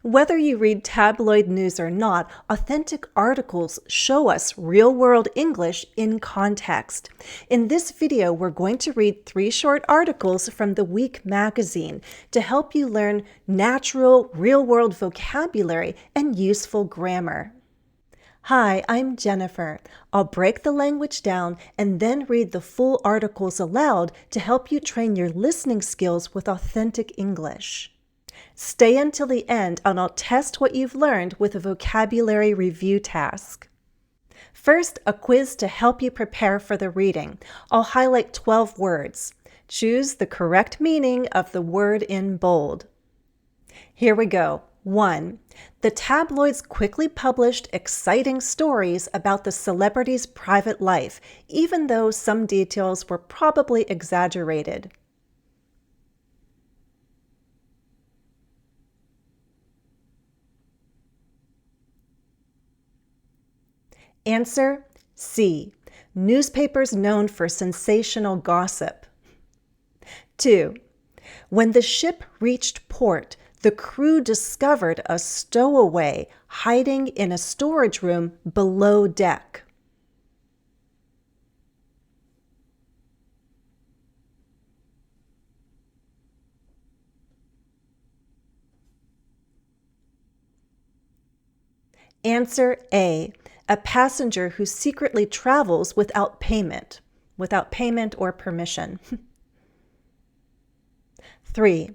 Whether you read tabloid news or not, authentic articles show us real-world English in context. In this video, we're going to read 3 short articles from the Week magazine to help you learn natural, real-world vocabulary and useful grammar. Hi, I'm Jennifer. I'll break the language down and then read the full articles aloud to help you train your listening skills with authentic English. Stay until the end and I'll test what you've learned with a vocabulary review task. First, a quiz to help you prepare for the reading. I'll highlight 12 words. Choose the correct meaning of the word in bold. Here we go. 1. The tabloids quickly published exciting stories about the celebrity's private life, even though some details were probably exaggerated. Answer C. Newspapers known for sensational gossip. 2. When the ship reached port, the crew discovered a stowaway hiding in a storage room below deck. Answer A. A passenger who secretly travels without payment or permission. 3.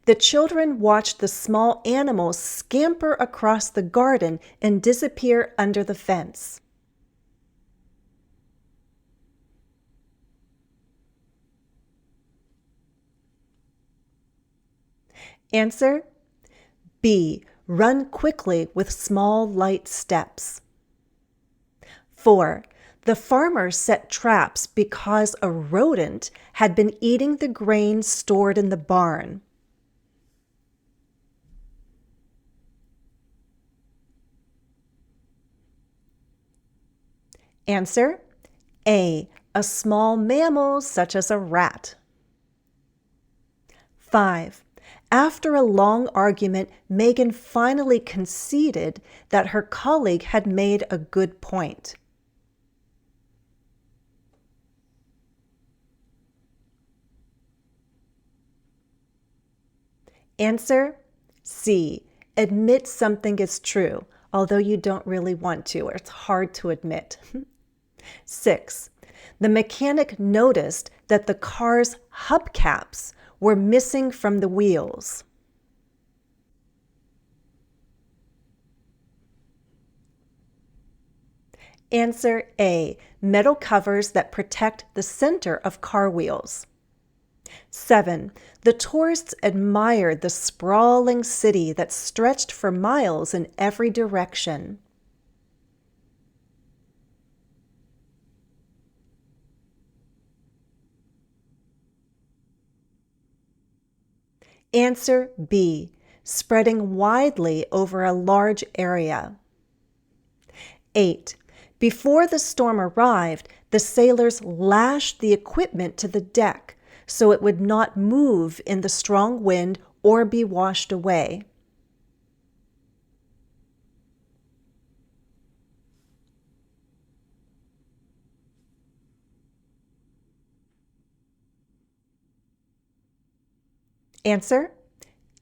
The children watched the small animals scamper across the garden and disappear under the fence. Answer B. Run quickly with small, light steps. 4. The farmer set traps because a rodent had been eating the grain stored in the barn. Answer A. A small mammal such as a rat. 5. After a long argument, Megan finally conceded that her colleague had made a good point. Answer C. Admit something is true, although you don't really want to, or it's hard to admit. 6. The mechanic noticed that the car's hubcaps were missing from the wheels. Answer A. Metal covers that protect the center of car wheels. 7. The tourists admired the sprawling city that stretched for miles in every direction. Answer B. Spreading widely over a large area. 8. Before the storm arrived, the sailors lashed the equipment to the deck so it would not move in the strong wind or be washed away. Answer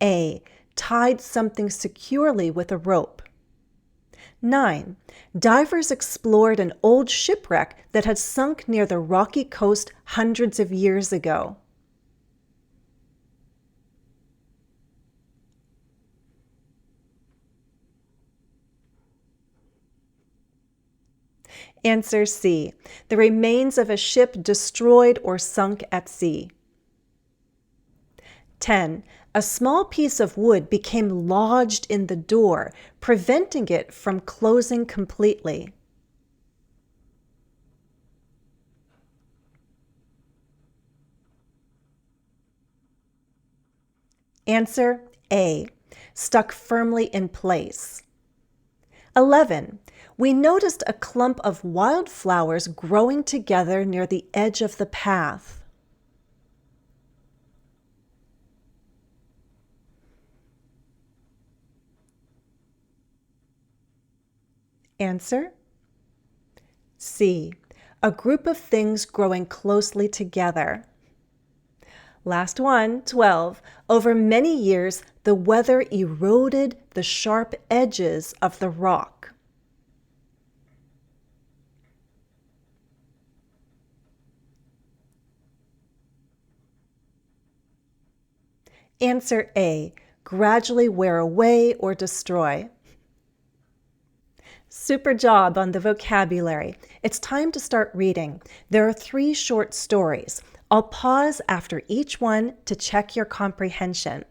A. Tied something securely with a rope. 9. Divers explored an old shipwreck that had sunk near the rocky coast hundreds of years ago. Answer C. The remains of a ship destroyed or sunk at sea. 10. A small piece of wood became lodged in the door, preventing it from closing completely. Answer A. Stuck firmly in place. 11. We noticed a clump of wildflowers growing together near the edge of the path. Answer C. A group of things growing closely together. Last one, 12. Over many years, the weather eroded the sharp edges of the rock. Answer A. Gradually wear away or destroy. Super job on the vocabulary. It's time to start reading. There are 3 short stories. I'll pause after each one to check your comprehension.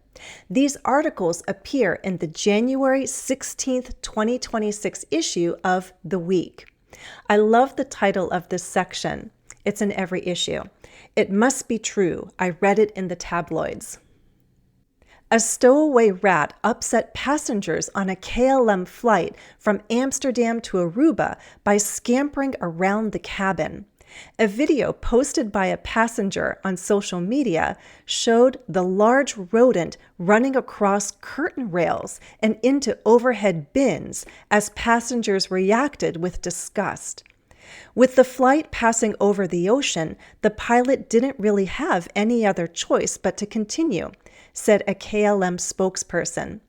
These articles appear in the January 16th, 2026 issue of The Week. I love the title of this section. It's in every issue. It must be true. I read it in the tabloids. A stowaway rat upset passengers on a KLM flight from Amsterdam to Aruba by scampering around the cabin. A video posted by a passenger on social media showed the large rodent running across curtain rails and into overhead bins as passengers reacted with disgust. With the flight passing over the ocean, the pilot didn't really have any other choice but to continue, said a KLM spokesperson.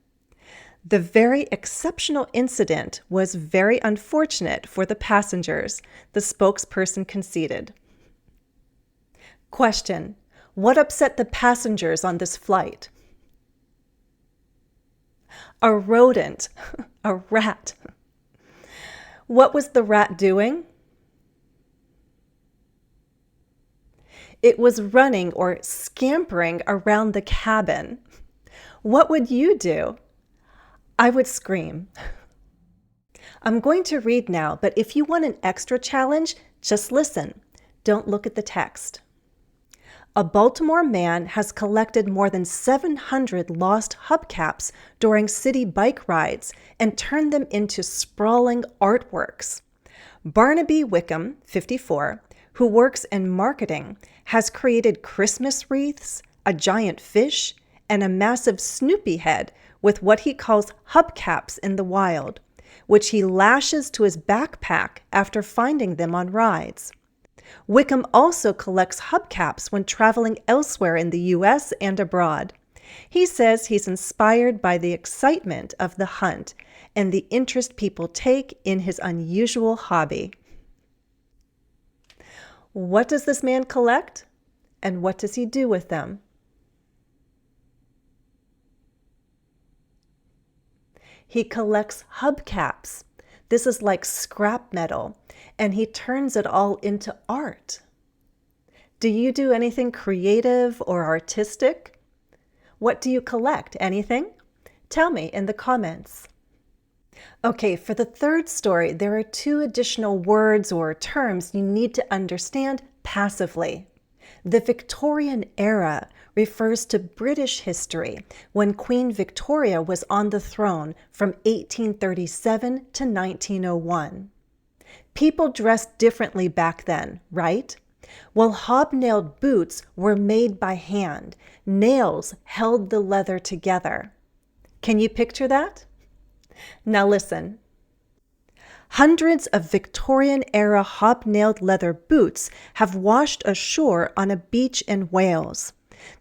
The very exceptional incident was very unfortunate for the passengers, the spokesperson conceded. Question: what upset the passengers on this flight? A rodent, a rat. What was the rat doing? It was running or scampering around the cabin. What would you do? I would scream. I'm going to read now, but if you want an extra challenge, just listen. Don't look at the text. A Baltimore man has collected more than 700 lost hubcaps during city bike rides and turned them into sprawling artworks. Barnaby Wickham, 54, who works in marketing, has created Christmas wreaths, a giant fish, and a massive Snoopy head with what he calls hubcaps in the wild, which he lashes to his backpack after finding them on rides. Wickham also collects hubcaps when traveling elsewhere in the U.S. and abroad. He says he's inspired by the excitement of the hunt and the interest people take in his unusual hobby. What does this man collect, and what does he do with them? He collects hubcaps. This is like scrap metal, and he turns it all into art. Do you do anything creative or artistic? What do you collect? Anything? Tell me in the comments. Okay, for the third story, there are 2 additional words or terms you need to understand passively. The Victorian era refers to British history when Queen Victoria was on the throne from 1837 to 1901. People dressed differently back then, right? Well, hobnailed boots were made by hand. Nails held the leather together. Can you picture that? Now listen. Hundreds of Victorian-era hobnailed leather boots have washed ashore on a beach in Wales.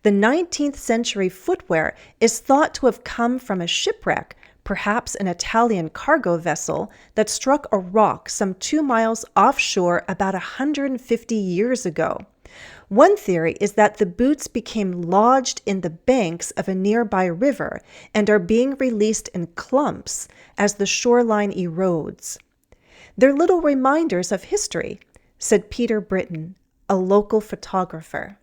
The 19th century footwear is thought to have come from a shipwreck, perhaps an Italian cargo vessel, that struck a rock some 2 miles offshore about 150 years ago. One theory is that the boots became lodged in the banks of a nearby river and are being released in clumps as the shoreline erodes. They're little reminders of history, said Peter Britton, a local photographer.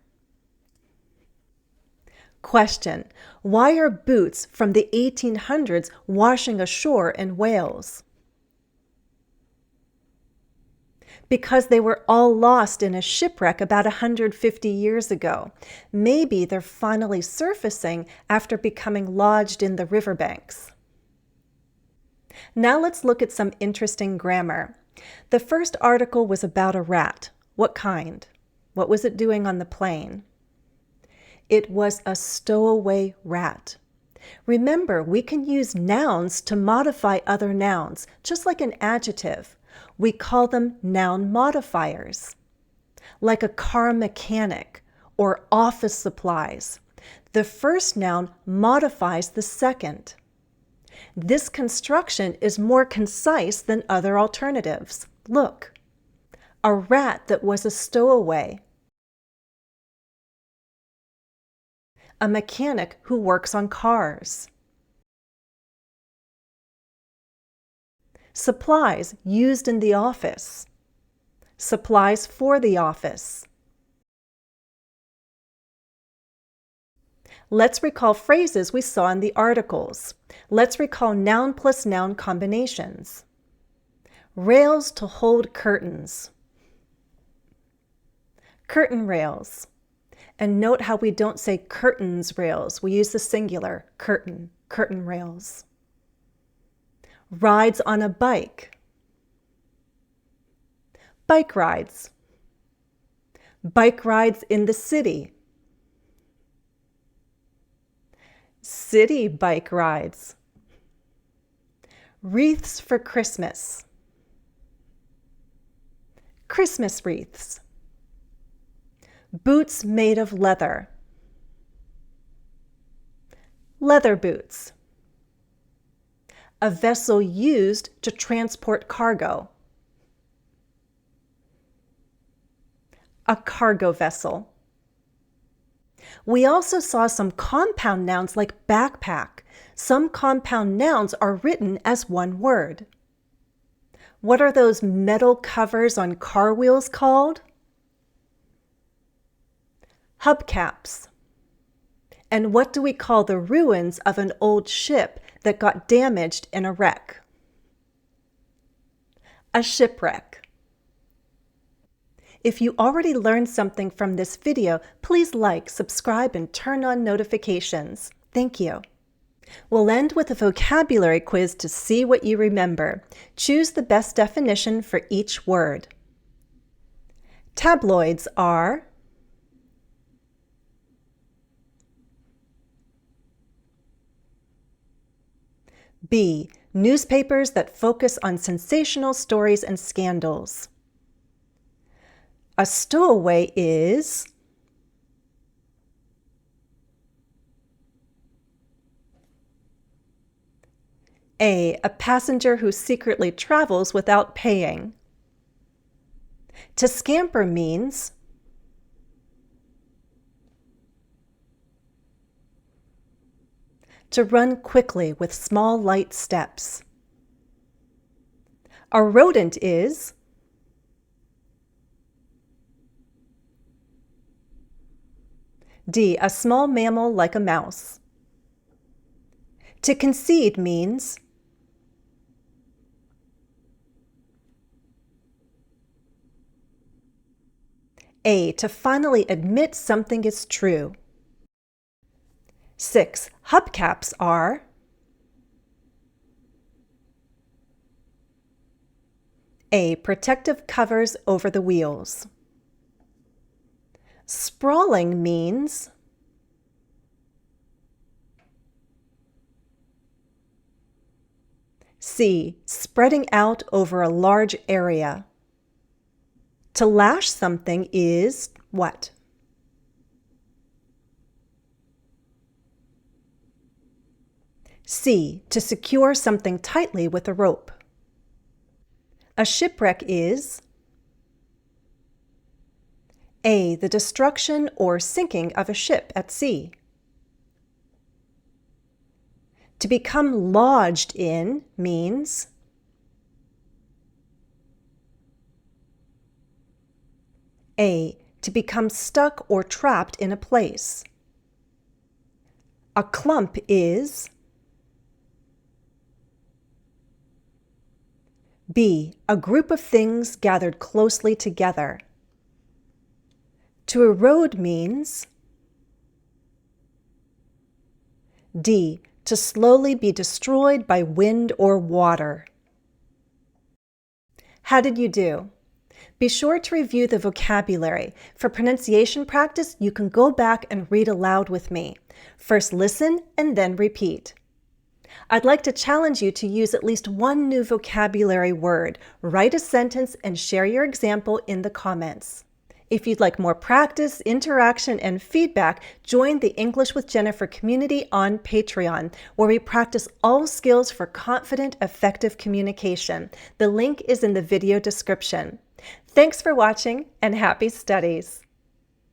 Question: why are boots from the 1800s washing ashore in Wales? Because they were all lost in a shipwreck about 150 years ago. Maybe they're finally surfacing after becoming lodged in the riverbanks. Now let's look at some interesting grammar. The first article was about a rat. What kind? What was it doing on the plane? It was a stowaway rat. Remember, we can use nouns to modify other nouns, just like an adjective. We call them noun modifiers, like a car mechanic or office supplies. The first noun modifies the second. This construction is more concise than other alternatives. Look, a rat that was a stowaway. A mechanic who works on cars. Supplies used in the office. Supplies for the office. Let's recall phrases we saw in the articles. Let's recall noun plus noun combinations. Rails to hold curtains. Curtain rails. And note how we don't say curtains rails. We use the singular, curtain, curtain rails. Rides on a bike. Bike rides. Bike rides in the city. City bike rides. Wreaths for Christmas. Christmas wreaths. Boots made of leather. Leather boots. A vessel used to transport cargo. A cargo vessel. We also saw some compound nouns like backpack. Some compound nouns are written as one word. What are those metal covers on car wheels called? Hubcaps. And what do we call the ruins of an old ship that got damaged in a wreck? A shipwreck. If you already learned something from this video, please like, subscribe, and turn on notifications. Thank you. We'll end with a vocabulary quiz to see what you remember. Choose the best definition for each word. Tabloids are B. Newspapers that focus on sensational stories and scandals. A stowaway is A. A passenger who secretly travels without paying. To scamper means to run quickly with small, light steps. A rodent is D. A small mammal like a mouse. To concede means A. To finally admit something is true. 6. Hubcaps are A. Protective covers over the wheels. Sprawling means C. Spreading out over a large area. To lash something is what? C. To secure something tightly with a rope. A shipwreck is A. The destruction or sinking of a ship at sea. To become lodged in means A. To become stuck or trapped in a place. A clump is B. A group of things gathered closely together. To erode means D. To slowly be destroyed by wind or water. How did you do? Be sure to review the vocabulary. For pronunciation practice, you can go back and read aloud with me. First listen and then repeat. I'd like to challenge you to use at least one new vocabulary word. Write a sentence and share your example in the comments. If you'd like more practice, interaction, and feedback, join the English with Jennifer community on Patreon, where we practice all skills for confident, effective communication. The link is in the video description. Thanks for watching and happy studies!